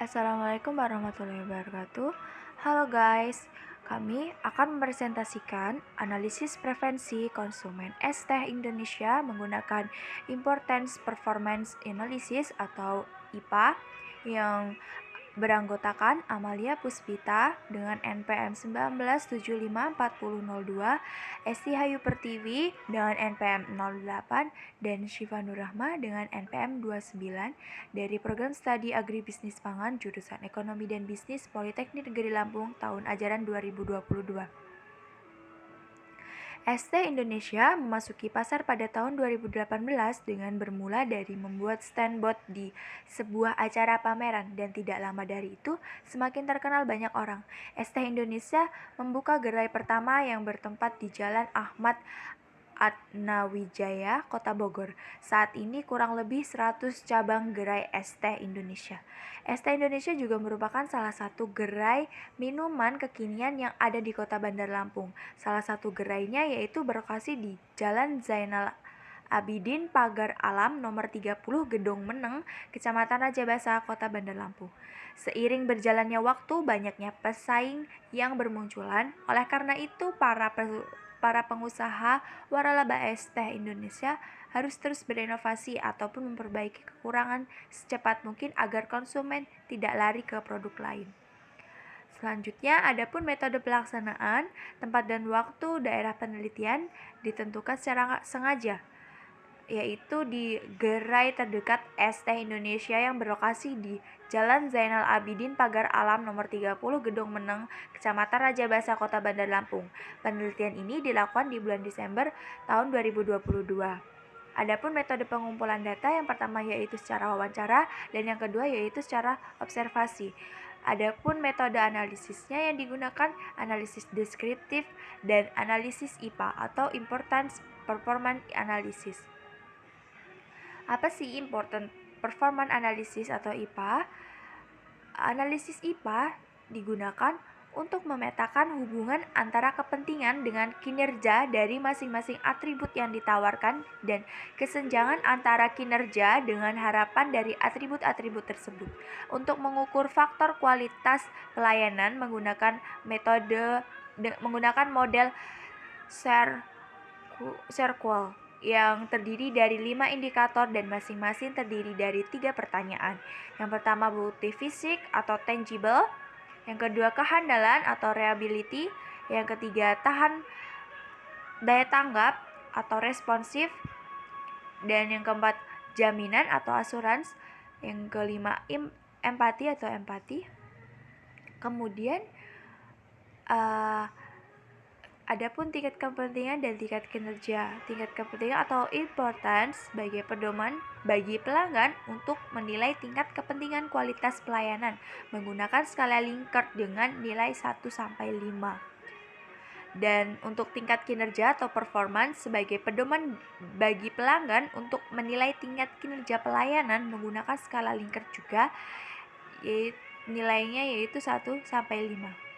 Assalamualaikum warahmatullahi wabarakatuh. Halo guys, kami akan mempresentasikan analisis preferensi konsumen es teh Indonesia menggunakan Importance Performance Analysis atau IPA yang beranggotakan Amalia Puspita dengan NPM 19754002, Esti Hayu Pertiwi dengan NPM 08, dan Syifa Nurrahma dengan NPM 29 dari Program Studi Agribisnis Pangan jurusan Ekonomi dan Bisnis Politeknik Negeri Lampung tahun ajaran 2022. Es teh Indonesia memasuki pasar pada tahun 2018 dengan bermula dari membuat stand booth di sebuah acara pameran, dan tidak lama dari itu semakin terkenal banyak orang. Es teh Indonesia membuka gerai pertama yang bertempat di Jalan Ahmad Atnawijaya, Kota Bogor. Saat ini kurang lebih 100 cabang gerai es teh Indonesia. Es teh Indonesia juga merupakan salah satu gerai minuman kekinian yang ada di Kota Bandar Lampung. Salah satu gerainya yaitu berlokasi di Jalan Zainal Abidin Pagar Alam nomor 30 Gedong Meneng, Kecamatan Rajabasa, Kota Bandar Lampung. Seiring berjalannya waktu, banyaknya pesaing yang bermunculan. Oleh karena itu, para pengusaha waralaba es teh Indonesia harus terus berinovasi ataupun memperbaiki kekurangan secepat mungkin agar konsumen tidak lari ke produk lain. Selanjutnya, adapun metode pelaksanaan, tempat dan waktu daerah penelitian ditentukan secara sengaja, yaitu di gerai terdekat es teh Indonesia yang berlokasi di Jalan Zainal Abidin Pagar Alam nomor 30 Gedong Meneng, Kecamatan Rajabasa, Kota Bandar Lampung. Penelitian ini dilakukan di bulan Desember tahun 2022. Adapun metode pengumpulan data, yang pertama yaitu secara wawancara dan yang kedua yaitu secara observasi. Adapun metode analisisnya yang digunakan analisis deskriptif dan analisis IPA atau Importance Performance Analysis. Apa sih Important Performance Analysis atau IPA? Analisis IPA digunakan untuk memetakan hubungan antara kepentingan dengan kinerja dari masing-masing atribut yang ditawarkan dan kesenjangan antara kinerja dengan harapan dari atribut-atribut tersebut. Untuk mengukur faktor kualitas pelayanan menggunakan model SERQUAL yang terdiri dari 5 indikator dan masing-masing terdiri dari 3 pertanyaan. Yang pertama bukti fisik atau tangible, yang kedua kehandalan atau reliability, yang ketiga daya tanggap atau responsif, dan yang keempat jaminan atau assurance, yang kelima empati atau empati. Kemudian adapun tingkat kepentingan dan tingkat kinerja. Tingkat kepentingan atau importance sebagai pedoman bagi pelanggan untuk menilai tingkat kepentingan kualitas pelayanan menggunakan skala Likert dengan nilai 1 sampai 5. Dan untuk tingkat kinerja atau performance sebagai pedoman bagi pelanggan untuk menilai tingkat kinerja pelayanan menggunakan skala Likert juga, nilainya yaitu 1 sampai 5.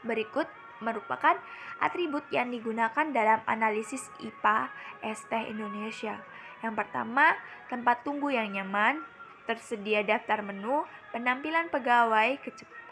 Berikut merupakan atribut yang digunakan dalam analisis IPA es teh Indonesia. Yang pertama, tempat tunggu yang nyaman, tersedia daftar menu, penampilan pegawai,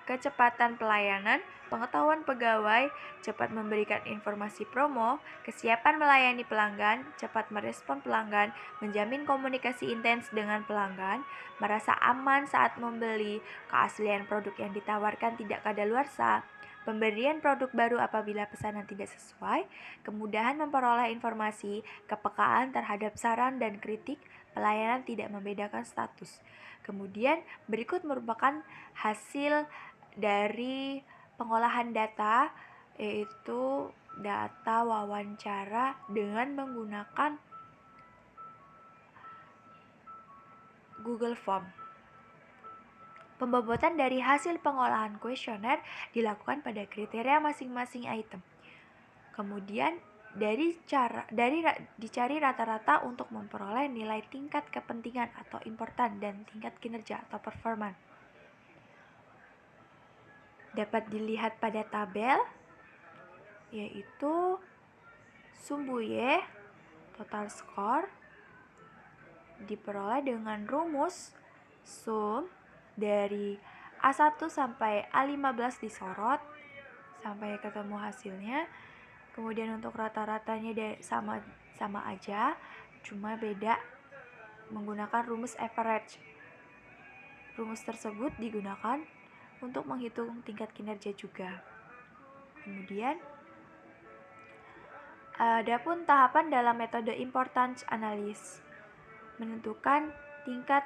kecepatan pelayanan, pengetahuan pegawai, cepat memberikan informasi promo, kesiapan melayani pelanggan, cepat merespon pelanggan, menjamin komunikasi intens dengan pelanggan, merasa aman saat membeli, keaslian produk yang ditawarkan tidak kadaluarsa, pemberian produk baru apabila pesanan tidak sesuai, kemudahan memperoleh informasi, kepekaan terhadap saran dan kritik, pelayanan tidak membedakan status. Kemudian berikut merupakan hasil dari pengolahan data, yaitu data wawancara dengan menggunakan Google Form. Pembobotan dari hasil pengolahan kuesioner dilakukan pada kriteria masing-masing item. Kemudian dicari rata-rata untuk memperoleh nilai tingkat kepentingan atau important dan tingkat kinerja atau performan. Dapat dilihat pada tabel, yaitu sumbu Y, total score, diperoleh dengan rumus sum dari A1 sampai A15 disorot sampai ketemu hasilnya. Kemudian untuk rata-ratanya sama aja, cuma beda menggunakan rumus average. Rumus tersebut digunakan untuk menghitung tingkat kinerja juga. Kemudian adapun tahapan dalam metode importance analysis menentukan tingkat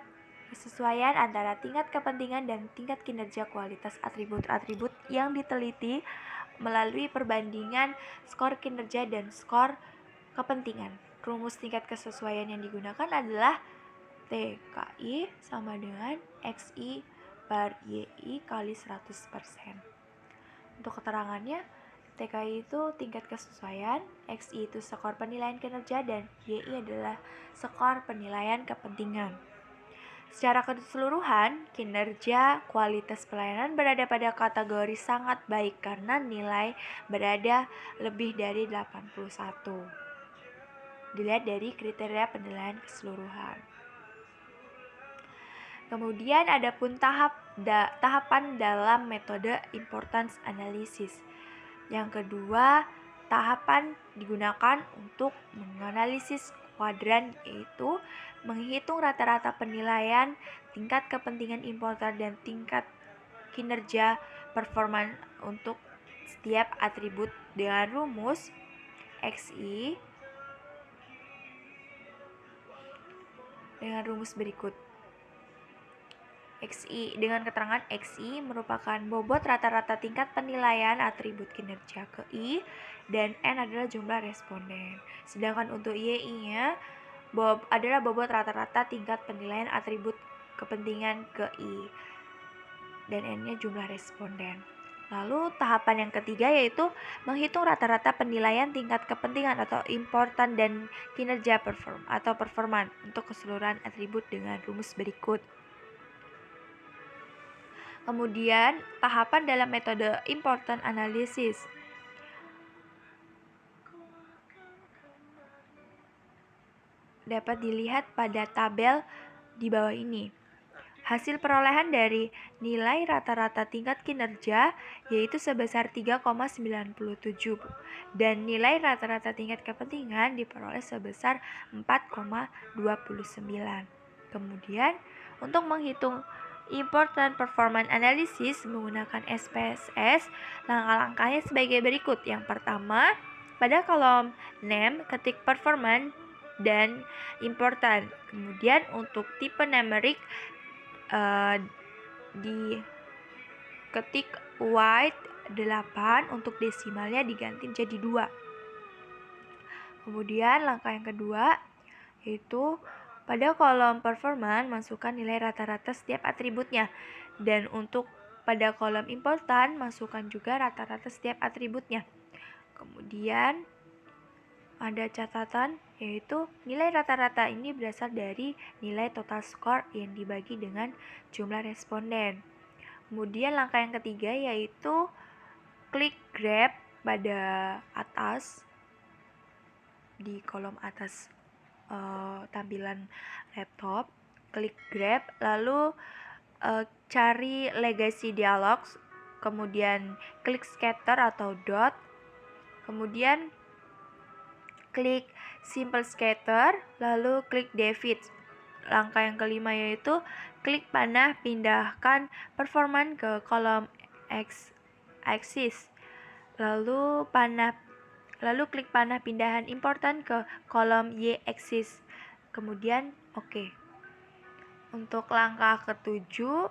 kesesuaian antara tingkat kepentingan dan tingkat kinerja kualitas atribut-atribut yang diteliti melalui perbandingan skor kinerja dan skor kepentingan. Rumus tingkat kesesuaian yang digunakan adalah TKI sama dengan XI bar YI kali 100%. Untuk keterangannya, TKI itu tingkat kesesuaian, XI itu skor penilaian kinerja, dan YI adalah skor penilaian kepentingan. Secara keseluruhan, kinerja kualitas pelayanan berada pada kategori sangat baik karena nilai berada lebih dari 81. Dilihat dari kriteria penilaian keseluruhan. Kemudian adapun tahapan dalam metode importance analysis. Yang kedua, tahapan digunakan untuk menganalisis kuadran, yaitu menghitung rata-rata penilaian tingkat kepentingan importer dan tingkat kinerja performa untuk setiap atribut dengan rumus XI dengan rumus berikut. XI dengan keterangan XI merupakan bobot rata-rata tingkat penilaian atribut kinerja ke I dan N adalah jumlah responden. Sedangkan untuk YI-nya adalah bobot rata-rata tingkat penilaian atribut kepentingan ke I dan N-nya jumlah responden. Lalu tahapan yang ketiga yaitu menghitung rata-rata penilaian tingkat kepentingan atau important dan kinerja performan untuk keseluruhan atribut dengan rumus berikut. Kemudian, tahapan dalam metode important analysis. Dapat dilihat pada tabel di bawah ini. Hasil perolehan dari nilai rata-rata tingkat kinerja yaitu sebesar 3,97 dan nilai rata-rata tingkat kepentingan diperoleh sebesar 4,29. Kemudian, untuk menghitung important performance analysis menggunakan SPSS, langkah-langkahnya sebagai berikut. Yang pertama, pada kolom name ketik performance dan important. Kemudian untuk tipe numeric di ketik white 8, untuk desimalnya diganti menjadi 2. Kemudian langkah yang kedua yaitu pada kolom performance masukkan nilai rata-rata setiap atributnya, dan untuk pada kolom important masukkan juga rata-rata setiap atributnya. Kemudian ada catatan yaitu nilai rata-rata ini berasal dari nilai total score yang dibagi dengan jumlah responden. Kemudian langkah yang ketiga yaitu klik grab pada atas di kolom atas tampilan laptop, klik grab, lalu cari legacy dialogs, kemudian klik scatter atau dot, kemudian klik simple scatter, lalu klik David. Langkah yang kelima yaitu klik panah pindahkan performan ke kolom X axis, lalu klik panah pindahan important ke kolom Y axis, kemudian oke. Untuk langkah ketujuh,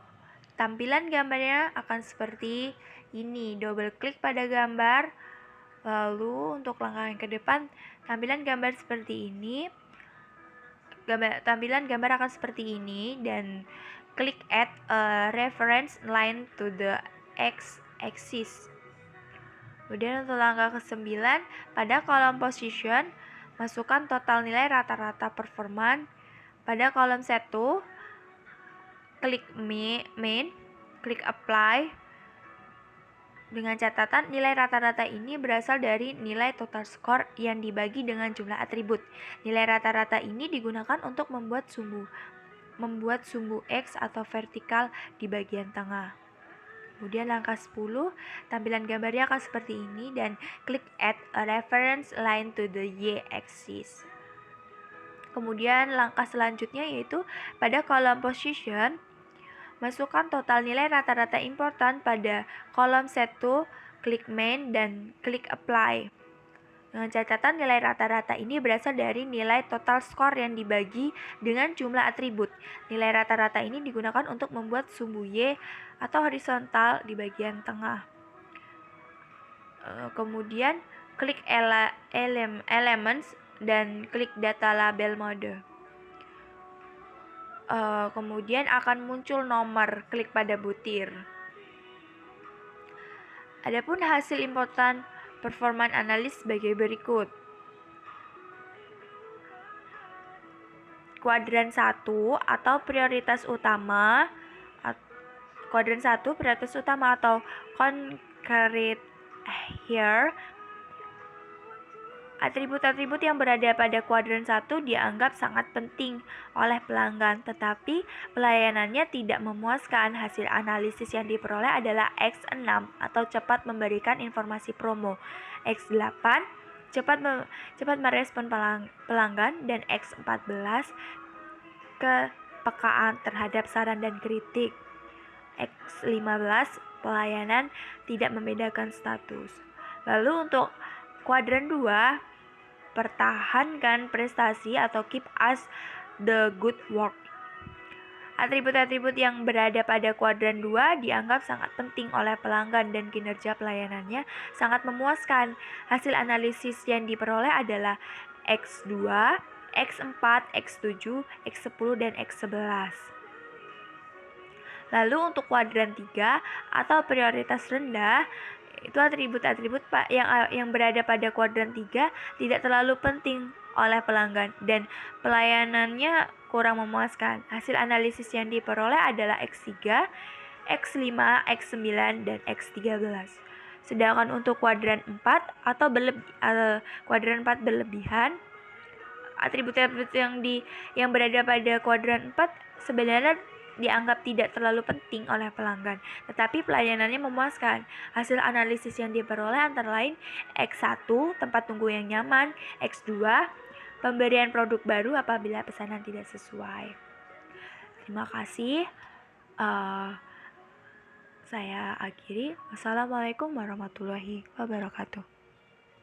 tampilan gambarnya akan seperti ini. Double klik pada gambar, lalu untuk langkah yang ke depan, tampilan gambar seperti ini. Tampilan gambar akan seperti ini, dan klik add a reference line to the X axis. Kemudian untuk langkah ke-9, pada kolom position, masukkan total nilai rata-rata performan. Pada kolom 1, klik main, klik apply. Dengan catatan, nilai rata-rata ini berasal dari nilai total score yang dibagi dengan jumlah atribut. Nilai rata-rata ini digunakan untuk membuat membuat sumbu X atau vertikal di bagian tengah. Kemudian langkah 10, tampilan gambarnya akan seperti ini dan klik add a reference line to the y-axis. Kemudian langkah selanjutnya yaitu pada kolom position, masukkan total nilai rata-rata important pada kolom set to, klik main dan klik apply. Dengan catatan nilai rata-rata ini berasal dari nilai total skor yang dibagi dengan jumlah atribut. Nilai rata-rata ini digunakan untuk membuat sumbu Y atau horizontal di bagian tengah. Kemudian klik Elements dan klik Data Label Mode. Kemudian akan muncul nomor, klik pada butir. Adapun hasil important performance analysis sebagai berikut. Kuadran 1 atau prioritas utama. Kuadran 1 prioritas utama atau concrete here. Atribut-atribut yang berada pada kuadran 1 dianggap sangat penting oleh pelanggan, tetapi pelayanannya tidak memuaskan. Hasil analisis yang diperoleh adalah X6 atau cepat memberikan informasi promo, X8 cepat merespon pelanggan, dan X14 kepekaan terhadap saran dan kritik. X15 pelayanan tidak membedakan status. Lalu untuk kuadran 2, pertahankan prestasi atau keep us the good work. Atribut-atribut yang berada pada kuadran 2 dianggap sangat penting oleh pelanggan dan kinerja pelayanannya sangat memuaskan. Hasil analisis yang diperoleh adalah X2, X4, X7, X10, dan X11. Lalu untuk kuadran 3 atau prioritas rendah, itu atribut-atribut yang berada pada kuadran 3 tidak terlalu penting oleh pelanggan dan pelayanannya kurang memuaskan. Hasil analisis yang diperoleh adalah X3, X5, X9, dan X13. Sedangkan untuk kuadran 4 atau kuadran 4 berlebihan, atribut-atribut yang berada pada kuadran 4 sebenarnya dianggap tidak terlalu penting oleh pelanggan, tetapi pelayanannya memuaskan. Hasil analisis yang diperoleh antara lain X1, tempat tunggu yang nyaman, X2, pemberian produk baru apabila pesanan tidak sesuai. Terima kasih. Saya akhiri. Wassalamualaikum warahmatullahi wabarakatuh.